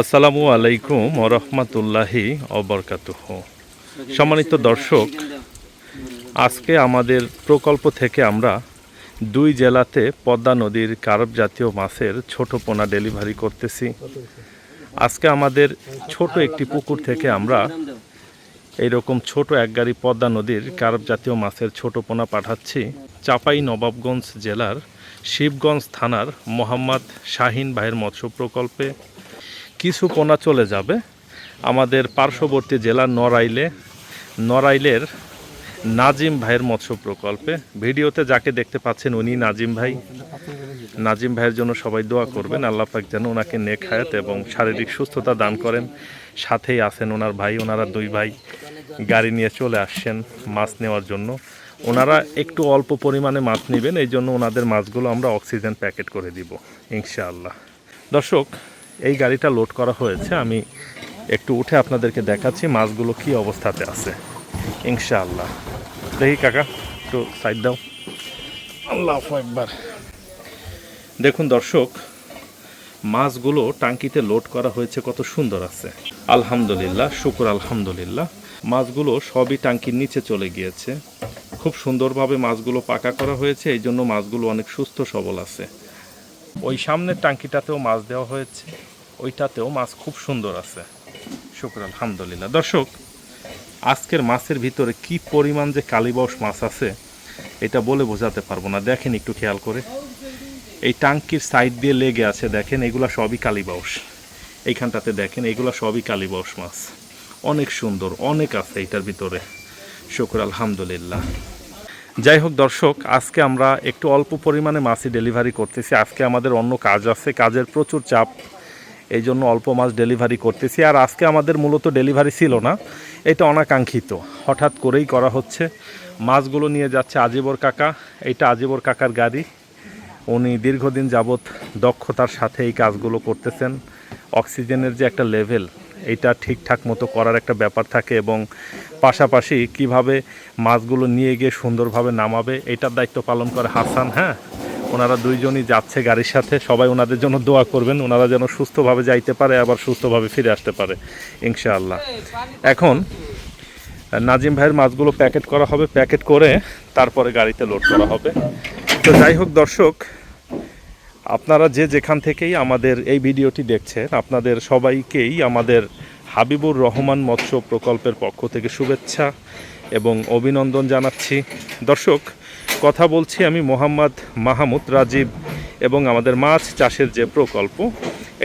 আসসালামু আলাইকুম ওয়া রাহমাতুল্লাহি ওয়া বারাকাতুহু। সম্মানিত দর্শক, আজকে আমাদের প্রকল্প থেকে আমরা দুই জেলাতে পদ্মা নদীর কার্প জাতীয় মাছের ছোট পোনা ডেলিভারি করতেছি। আজকে আমাদের ছোট একটি পুকুর থেকে আমরা এইরকম ছোট এক গাড়ি পদ্মা নদীর কার্প জাতীয় মাছের ছোট পোনা পাঠাচ্ছি চাঁপাই নবাবগঞ্জ জেলার শিবগঞ্জ থানার মোহাম্মদ শাহিন ভাইয়ের মৎস্য প্রকল্পে। কিছু পোনা চলে যাবে আমাদের পার্শ্ববর্তী জেলা নড়াইলের নাজিম ভাইয়ের মৎস্য প্রকল্পে। ভিডিওতে যাকে দেখতে পাচ্ছেন উনি নাজিম ভাইয়ের জন্য সবাই দোয়া করবেন। আল্লাহ পাক যেন ওনাকে নেক হায়াত এবং শারীরিক সুস্থতা দান করেন। সাথেই আছেন ওনার ভাই, ওনারা দুই ভাই গাড়ি নিয়ে চলে আসছেন মাছ নেওয়ার জন্য। ওনারা একটু অল্প পরিমাণে মাছ নেবেন, এই জন্য ওনাদের মাছগুলো আমরা অক্সিজেন প্যাকেট করে দিব ইনশাআল্লাহ। দর্শক, এই গাড়িটা লোড করা হয়েছে, আমি একটু উঠে আপনাদেরকে দেখাচ্ছি মাছগুলো কি অবস্থাতে আছে ইনশাআল্লাহ। দেখি কাকা, একটু সাইড দাও। আল্লাহু আকবার। দেখুন দর্শক, মাছগুলো টাঙ্কিতে লোড করা হয়েছে, কত সুন্দর আছে। আলহামদুলিল্লাহ, শুকর আলহামদুলিল্লাহ। মাছগুলো সবই টাঙ্কির নিচে চলে গিয়েছে। খুব সুন্দরভাবে মাছগুলো পাকা করা হয়েছে, এই জন্য মাছগুলো অনেক সুস্থ সবল আছে। ওই সামনের টাঙ্কিটাতেও মাছ দেওয়া হয়েছে, ওইটাতেও মাছ খুব সুন্দর আছে, শুকর আলহামদুলিল্লাহ। দর্শক, আজকের মাছের ভিতরে কি পরিমাণ যে কালীবাউস মাছ আছে এটা বলে বোঝাতে পারবো না। দেখেন একটু খেয়াল করে, এই টাঙ্কির সাইড দিয়ে লেগে আছে, দেখেন এগুলা সবই কালীবাউস। এইখানটাতে দেখেন এগুলা সবই কালীবাউস মাছ, অনেক সুন্দর, অনেক আছে এটার ভিতরে, শুকর আলহামদুলিল্লাহ। যাই হোক দর্শক, আজকে আমরা একটু অল্প পরিমাণে মাছই ডেলিভারি করতেছি। আজকে আমাদের অন্য কাজ আছে, কাজের প্রচুর চাপ, এই জন্য অল্প মাছ ডেলিভারি করতেছি। আর আজকে আমাদের মূলত ডেলিভারি ছিল না, এটা অনাকাঙ্ক্ষিত, হঠাৎ করেই করা হচ্ছে। মাছগুলো নিয়ে যাচ্ছে আজিবর কাকা, এটা আজিবর কাকার গাড়ি। উনি দীর্ঘদিন যাবৎ দক্ষতার সাথে এই কাজগুলো করতেছেন। অক্সিজেনের যে একটা লেভেল, এইটা ঠিকঠাক মতো করার একটা ব্যাপার থাকে, এবং পাশাপাশি কিভাবে মাছগুলো নিয়ে গিয়ে সুন্দরভাবে নামাবে এটার দায়িত্ব পালন করে হাসান। হ্যাঁ, ওনারা দুইজনই যাচ্ছে গাড়ির সাথে, সবাই ওনাদের জন্য দোয়া করবেন, ওনারা যেন সুস্থভাবে যাইতে পারে, আবার সুস্থভাবে ফিরে আসতে পারে ইনশাআল্লাহ। এখন নাজিম ভাইয়ের মাছগুলো প্যাকেট করা হবে, প্যাকেট করে তারপরে গাড়িতে লোড করা হবে। তো যাই হোক দর্শক, আপনারা যে যেখান থেকেই আমাদের এই ভিডিওটি দেখছেন, আপনাদের সবাইকেই আমাদের হাবিবুর রহমান মৎস্য প্রকল্পের পক্ষ থেকে শুভেচ্ছা এবং অভিনন্দন জানাচ্ছি। দর্শক, কথা বলছি আমি মোহাম্মদ মাহমুদ রাজীব, এবং আমাদের মাছ চাষের যে প্রকল্প,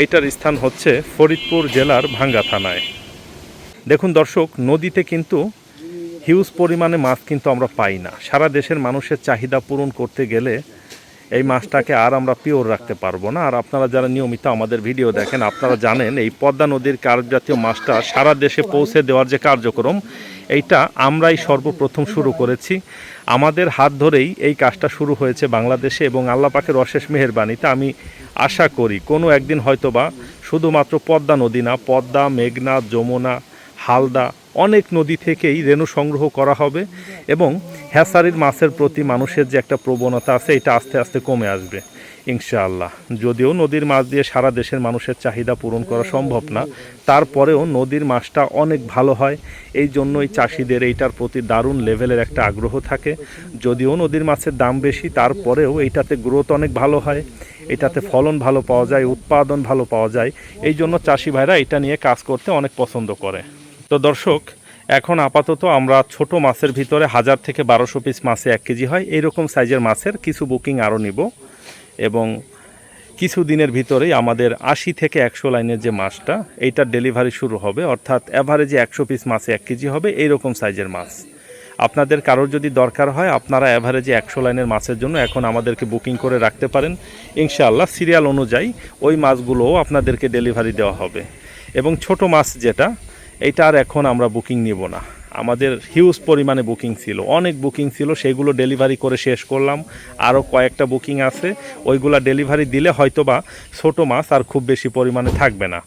এইটার স্থান হচ্ছে ফরিদপুর জেলার ভাঙ্গা থানায়। দেখুন দর্শক, নদীতে কিন্তু হিউজ পরিমাণে মাছ কিন্তু আমরা পাই না। সারা দেশের মানুষের চাহিদা পূরণ করতে গেলে এই মাছটাকে আর আমরা পিওর রাখতে পারবো না। আর আপনারা যারা নিয়মিত আমাদের ভিডিও দেখেন, আপনারা জানেন এই পদ্মা নদীর কার্প জাতীয় মাছটা সারা দেশে পৌঁছে দেওয়ার যে কার্যক্রম, এইটা আমরাই সর্বপ্রথম শুরু করেছি। আমাদের হাত ধরেই এই কাজটা শুরু হয়েছে বাংলাদেশে, এবং আল্লাহ পাকের অশেষ মেহেরবানিতে আমি আশা করি কোনো একদিন হয়তোবা শুধুমাত্র পদ্মা নদী না, পদ্মা, মেঘনা, যমুনা, হালদা, অনেক নদী থেকেই রেণু সংগ্রহ করা হবে, এবং হ্যাচারির মাছের প্রতি মানুষের যে একটা প্রবণতা আছে এটা আস্তে আস্তে কমে আসবে ইনশাআল্লাহ। যদিও নদীর মাছ দিয়ে সারা দেশের মানুষের চাহিদা পূরণ করা সম্ভব না, তারপরেও নদীর মাছটা অনেক ভালো হয়, এই জন্যই চাষিদের এইটার প্রতি দারুণ লেভেলের একটা আগ্রহ থাকে। যদিও নদীর মাছের দাম বেশি, তারপরেও এইটাতে গ্রোথ অনেক ভালো হয়, এটাতে ফলন ভালো পাওয়া যায়, উৎপাদন ভালো পাওয়া যায়, এই জন্য চাষি ভাইরা এটা নিয়ে কাজ করতে অনেক পছন্দ করে। তো দর্শক, এখন আপাতত আমরা ছোট মাছের ভিতরে 1000 থেকে 1200 পিস মাছে 1 কেজি হয় এইরকম সাইজের মাছের কিছু বুকিং আরও নিব, এবং কিছু দিনের ভিতরেই আমাদের 80 থেকে 100 লাইনের যে মাছটা, এইটার ডেলিভারি শুরু হবে, অর্থাৎ অ্যাভারেজে 100 পিস মাছে 1 কেজি হবে এইরকম সাইজের মাছ। আপনাদের কারোর যদি দরকার হয়, আপনারা অ্যাভারেজে 100 লাইনের মাছের জন্য এখন আমাদেরকে বুকিং করে রাখতে পারেন ইনশাআল্লাহ। সিরিয়াল অনুযায়ী ওই মাছগুলোও আপনাদেরকে ডেলিভারি দেওয়া হবে। এবং ছোট মাছ যেটা, এইটা আর এখন আমরা বুকিং নিব না। আমাদের হিউজ পরিমাণে বুকিং ছিল, অনেক বুকিং ছিল, সেগুলো ডেলিভারি করে শেষ করলাম। আরও কয়েকটা বুকিং আছে, ওইগুলা ডেলিভারি দিলে হয়তোবা ছোট মাছ আর খুব বেশি পরিমাণে থাকবে না।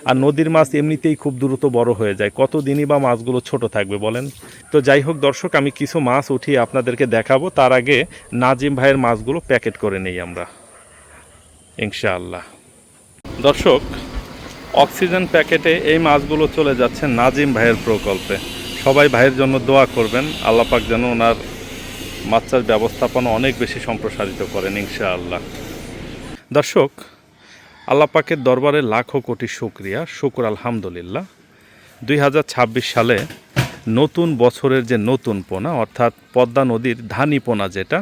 আর নদীর মাছ এমনিতেই খুব দ্রুত বড় হয়ে যায়, কতদিনই বা মাছগুলো ছোট থাকবে বলেন। তো যাই হোক দর্শক, আমি কিছু মাছ উঠিয়ে আপনাদেরকে দেখাবো, তার আগে নাজিম ভাইয়ের মাছগুলো প্যাকেট করে নেই আমরা ইনশাআল্লাহ। দর্শক, অক্সিজেন প্যাকেটে এই মাছগুলো চলে যাচ্ছে নাজিম ভাইয়ের প্রকল্পে। সবাই ভাইয়ের জন্য দোয়া করবেন, আল্লাহ পাক যেন ওনার মাছ চাষ ব্যবস্থাপনা অনেক বেশি সম্প্রসারিত করেন ইনশাআল্লাহ। দর্শক, আল্লাহ পাকের দরবারে লাখো কোটি শুকরিয়া, শুকর আলহামদুলিল্লাহ। 2026 সালে নতুন বছরের যে নতুন পোনা, অর্থাৎ পদ্মা নদীর ধানি পোনা যেটা,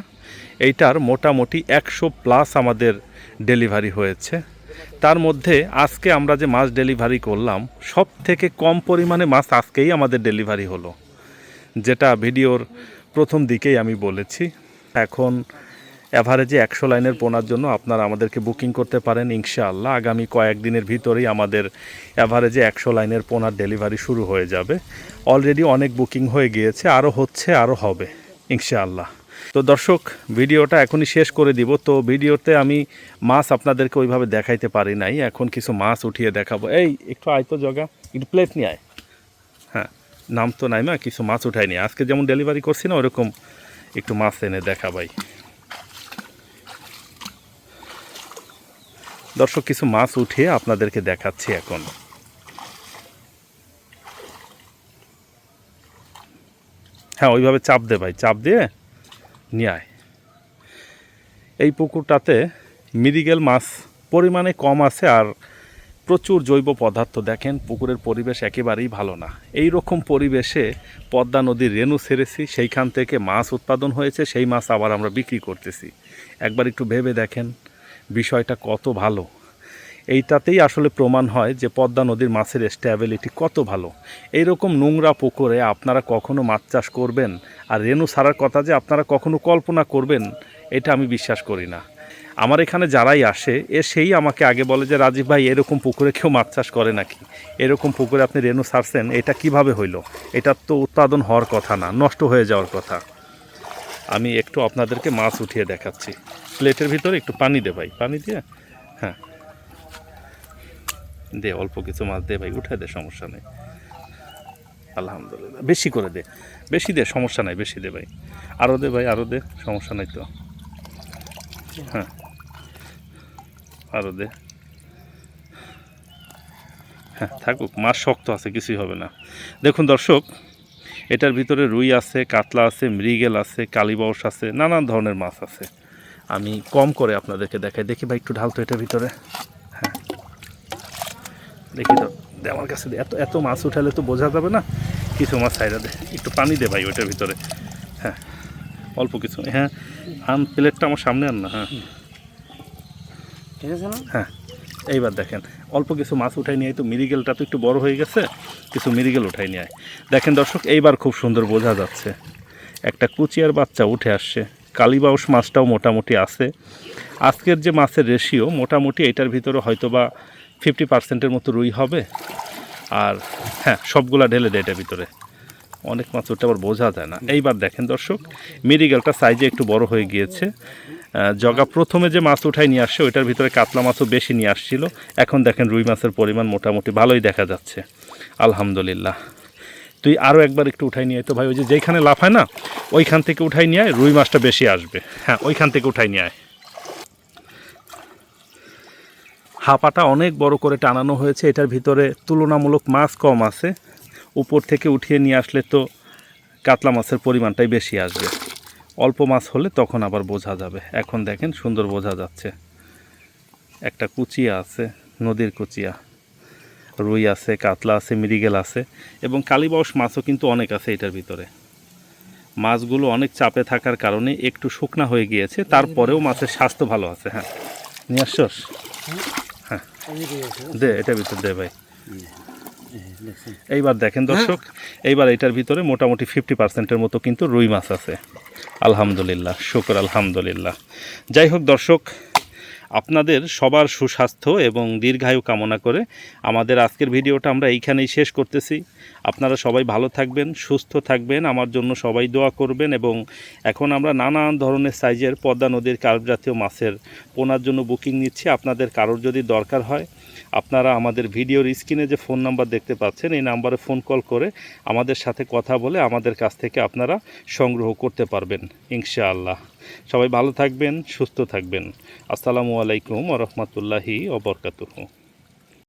এইটার মোটামুটি 100+ আমাদের ডেলিভারি হয়েছে। তার মধ্যে আজকে আমরা যে মাছ ডেলিভারি করলাম, সব থেকে কম পরিমাণে মাছ আজকেই আমাদের ডেলিভারি হলো, যেটা ভিডিওর প্রথম দিকেই আমি বলেছি। এখন অ্যাভারেজে 100 লাইনের পোনার জন্য আপনারা আমাদেরকে বুকিং করতে পারেন ইনশাআল্লাহ। আগামী কয়েকদিনের ভিতরেই আমাদের অ্যাভারেজে 100 লাইনের পোনার ডেলিভারি শুরু হয়ে যাবে। অলরেডি অনেক বুকিং হয়ে গিয়েছে, আরও হচ্ছে, আরও হবে ইনশাআল্লাহ। তো দর্শক, ভিডিওটা এখনই শেষ করে দিব। তো ভিডিওতে আমি মাছ আপনাদেরকে ওইভাবে দেখাইতে পারি নাই, এখন কিছু মাছ উঠিয়ে দেখাবো। এই একটু আয় তো জগা, একটু প্লেট নিয়ে আয়। হ্যাঁ, নাম তো নাই, কিছু মাছ উঠাই নিয়ে আজকে যেমন ডেলিভারি করছি না, ওরকম একটু মাছ এনে দেখাবাই। দর্শক, কিছু মাছ উঠিয়ে আপনাদেরকে দেখাচ্ছি এখন। হ্যাঁ, ওইভাবে চাপ দে ভাই, চাপ দিয়ে নিয়ে আয়। এই পুকুরটাতে মৃগেল মাছ পরিমাণে কম আছে, আর প্রচুর জৈব পদার্থ। দেখেন, পুকুরের পরিবেশ একেবারেই ভালো না। এই রকম পরিবেশে পদ্মা নদীর রেণু ছেড়েছি, সেইখান থেকে মাছ উৎপাদন হয়েছে, সেই মাছ আবার আমরা বিক্রি করতেছি। একবার একটু ভেবে দেখেন বিষয়টা কত ভালো। এইটাতেই আসলে প্রমাণ হয় যে পদ্মা নদীর মাছের স্ট্যাবিলিটি কত ভালো। এইরকম নোংরা পুকুরে আপনারা কখনো মাছ চাষ করবেন আর রেণু ছাড়ার কথা যে আপনারা কখনো কল্পনা করবেন, এটা আমি বিশ্বাস করি না। আমার এখানে যারাই আসে সেই আমাকে আগে বলে যে রাজীব ভাই, এরকম পুকুরে কেউ মাছ চাষ করে নাকি? এরকম পুকুরে আপনি রেণু ছাড়ছেন, এটা কিভাবে হইলো? এটা তো উৎপাদন হওয়ার কথা না, নষ্ট হয়ে যাওয়ার কথা। আমি একটু আপনাদেরকে মাছ উঠিয়ে দেখাচ্ছি। প্লেটের ভিতরে একটু পানি দে ভাই, পানি দিয়ে, হ্যাঁ দে, অল্প কিছু মাছ দে ভাই, উঠে দে, সমস্যা নেই। আলহামদুলিল্লাহ, বেশি করে দে, বেশি দে, সমস্যা নাই, বেশি দে ভাই, আরও দে ভাই, আরও দে, সমস্যা নাই তো। হ্যাঁ, আরও দে। হ্যাঁ, থাকুক, মাছ শক্ত আছে, কিছুই হবে না। দেখুন দর্শক, এটার ভিতরে রুই আছে, কাতলা আছে, মৃগেল আছে, কালীবাউস আছে, নানান ধরনের মাছ আছে। আমি কম করে আপনাদেরকে দেখাই। দেখি ভাই, একটু ঢাল তো এটার ভিতরে। হ্যাঁ, দেখি তো, দে আমার কাছে দে। এত এত মাছ উঠালে তো বোঝা যাবে না। কিছু মাছ ছাইরা দে, একটু পানি দে ভাই ওইটার ভিতরে। হ্যাঁ, অল্প কিছু। হ্যাঁ, আন, প্লেটটা আমার সামনে আন না। হ্যাঁ, ঠিক আছে না? হ্যাঁ, এইবার দেখেন, অল্প কিছু মাছ উঠাই নিয়ে, তো মৃগেলটা তো একটু বড় হয়ে গেছে, কিছু মৃগেল উঠাই নিয়ে। দেখেন দর্শক, এইবার খুব সুন্দর বোঝা যাচ্ছে একটা কুচিয়ার বাচ্চা উঠে আসছে। কালীবাউস মাছটাও মোটামুটি আছে। আজকের যে মাছের রেশিও, মোটামুটি এটার ভিতরে হয়তো বা 50%-এর মতো রুই হবে। আর হ্যাঁ, সবগুলা ঢেলে দেয় এটার ভিতরে, অনেক মাছ ওটা আবার বোঝা যায় না। এইবার দেখেন দর্শক, মৃগেলটা সাইজে একটু বড় হয়ে গিয়েছে। জগা প্রথমে যে মাছ উঠাই নিয়ে আসছে, ওইটার ভিতরে কাতলা মাছও বেশি নিয়ে আসছিল। এখন দেখেন রুই মাছের পরিমাণ মোটামুটি ভালোই দেখা যাচ্ছে, আলহামদুলিল্লাহ। তুই আরও একবার একটু উঠাই নিয়ে তো ভাই, ওই যে যেখানে লাফায় না, ওইখান থেকে উঠাই নিয়ে আয়, রুই মাছটা বেশি আসবে। হ্যাঁ, ওইখান থেকে উঠাই নিয়ে আয়। হাপাটা অনেক বড় করে টানানো হয়েছে, এটার ভিতরে তুলনামূলক মাছ কম আছে। উপর থেকে উঠিয়ে নিয়ে আসলে তো কাতলা মাছের পরিমাণটাই বেশি আসবে। অল্প মাছ হলে তখন আবার বোঝা যাবে। এখন দেখেন সুন্দর বোঝা যাচ্ছে। একটা কুচিয়া আছে, নদীর কুচিয়া, রুই আছে, কাতলা আছে, মৃগেল আছে, এবং কালীবাউস মাছও কিন্তু অনেক আছে এটার ভিতরে। মাছগুলো অনেক চাপে থাকার কারণে একটু শুকনা হয়ে গিয়েছে, তারপরেও মাছের স্বাস্থ্য ভালো আছে। হ্যাঁ, নিয়ে আসছস? হ্যাঁ, দে, এটার ভিতর দে ভাই। এইবার দেখেন দর্শক, এইবার এটার ভিতরে মোটামুটি 50%-এর মতো কিন্তু রুই মাছ আছে। আলহামদুলিল্লাহ, শুকর আলহামদুলিল্লাহ। যাই হোক দর্শক, আপনাদের সবার সুস্বাস্থ্য এবং দীর্ঘায়ু কামনা করে আমাদের আজকের ভিডিওটা আমরা এইখানেই শেষ করতেছি। আপনারা সবাই ভালো থাকবেন, সুস্থ থাকবেন, আমার জন্য সবাই দোয়া করবেন। এবং এখন আমরা নানান ধরনের সাইজের পদ্মা নদীর কার্প জাতীয় মাছের পোনার জন্য বুকিং নিচ্ছি। আপনাদের কারোর যদি দরকার হয়, আপনারা আমাদের ভিডিওর স্ক্রিনে যে ফোন নাম্বার দেখতে পাচ্ছেন, এই নাম্বারে ফোন কল করে আমাদের সাথে কথা বলে আমাদের কাছ থেকে আপনারা সংগ্রহ করতে পারবেন ইনশাআল্লাহ। সবাই ভালো থাকবেন, সুস্থ থাকবেন। আসসালামু আলাইকুম ওয়া রাহমাতুল্লাহি ওয়া বারাকাতুহু।